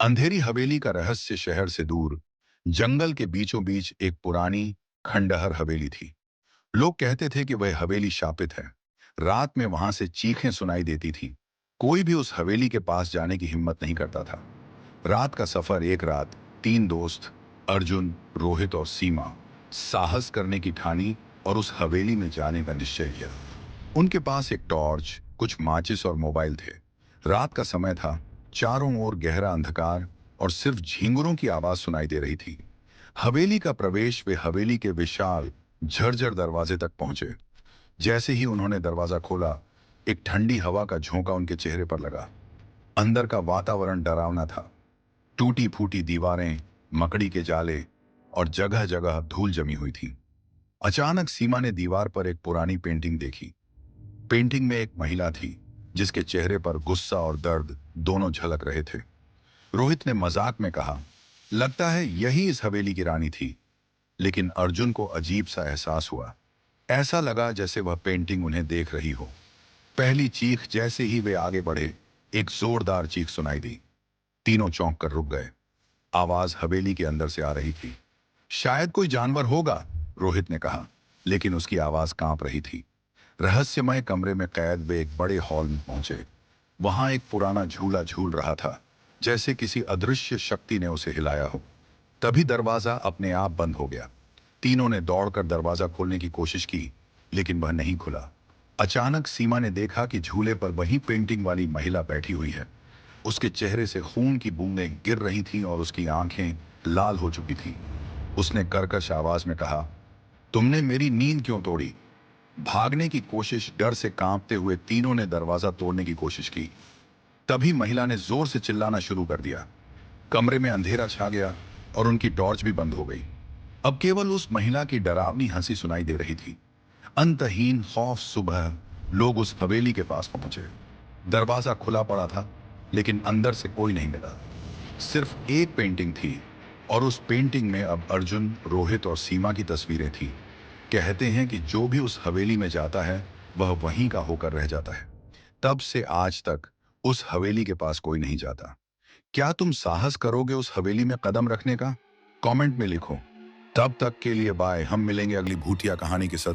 अंधेरी हवेली का रहस्य शहर से दूर जंगल के बीचों बीच एक पुरानी खंडहर हवेली थी। लोग कहते थे कि वह हवेली शापित है। रात में वहां से चीखें सुनाई देती थी। कोई भी उस हवेली के पास जाने की हिम्मत नहीं करता था। रात का सफर एक रात तीन दोस्त अर्जुन, रोहित और सीमा साहस करने की ठानी और उस हवेली में जाने का निश्चय किया। उनके पास एक टॉर्च, कुछ माचिस और मोबाइल थे। रात का समय था, चारों ओर गहरा अंधकार और सिर्फ झींगुरों की आवाज सुनाई दे रही थी। हवेली का प्रवेश वे हवेली के विशाल झरझर दरवाजे तक पहुंचे। जैसे ही उन्होंने दरवाजा खोला, एक ठंडी हवा का झोंका उनके चेहरे पर लगा। अंदर का वातावरण डरावना था। टूटी फूटी दीवारें, मकड़ी के जाले और जगह जगह धूल जमी हुई थी। अचानक सीमा ने दीवार पर एक पुरानी पेंटिंग देखी। पेंटिंग में एक महिला थी जिसके चेहरे पर गुस्सा और दर्द दोनों झलक रहे थे। रोहित ने मजाक में कहा, लगता है यही इस हवेली की रानी थी। लेकिन अर्जुन को अजीब सा एहसास हुआ। ऐसा लगा जैसे वह पेंटिंग उन्हें देख रही हो। पहली चीख जैसे ही वे आगे बढ़े, एक जोरदार चीख सुनाई दी। तीनों चौंक कर रुक गए। आवाज हवेली के अंदर से आ रही थी। शायद कोई जानवर होगा, रोहित ने कहा, लेकिन उसकी आवाज कांप रही थी। रहस्यमय कमरे में कैद वे एक बड़े हॉल में पहुंचे। वहां एक पुराना झूला झूल रहा था, जैसे किसी अदृश्य शक्ति ने उसे हिलाया हो। तभी दरवाजा अपने आप बंद हो गया। तीनों ने दौड़कर दरवाजा खोलने की कोशिश की, लेकिन वह नहीं खुला। अचानक सीमा ने देखा कि झूले पर वही पेंटिंग वाली महिला बैठी हुई है। उसके चेहरे से खून की बूंदें गिर रही थीं और उसकी आंखें लाल हो चुकी थीं। उसने कर्कश आवाज में कहा, तुमने मेरी नींद क्यों तोड़ी? भागने की कोशिश, डर से कांपते हुए तीनों ने दरवाजा तोड़ने की कोशिश की। तभी महिला ने जोर से चिल्लाना शुरू कर दिया। कमरे में अंधेरा छा गया और उनकी टॉर्च भी बंद हो गई। अब केवल उस महिला की डरावनी हंसी सुनाई दे रही थी। अंतहीन खौफ। सुबह लोग उस हवेली के पास पहुंचे। दरवाजा खुला पड़ा था, लेकिन अंदर से कोई नहीं मिला। सिर्फ एक पेंटिंग थी, और उस पेंटिंग में अब अर्जुन, रोहित और सीमा की तस्वीरें थी। कहते हैं कि जो भी उस हवेली में जाता है, वह वहीं का होकर रह जाता है। तब से आज तक उस हवेली के पास कोई नहीं जाता। क्या तुम साहस करोगे उस हवेली में कदम रखने का? कमेंट में लिखो। तब तक के लिए बाय। हम मिलेंगे अगली भूतिया कहानी के साथ।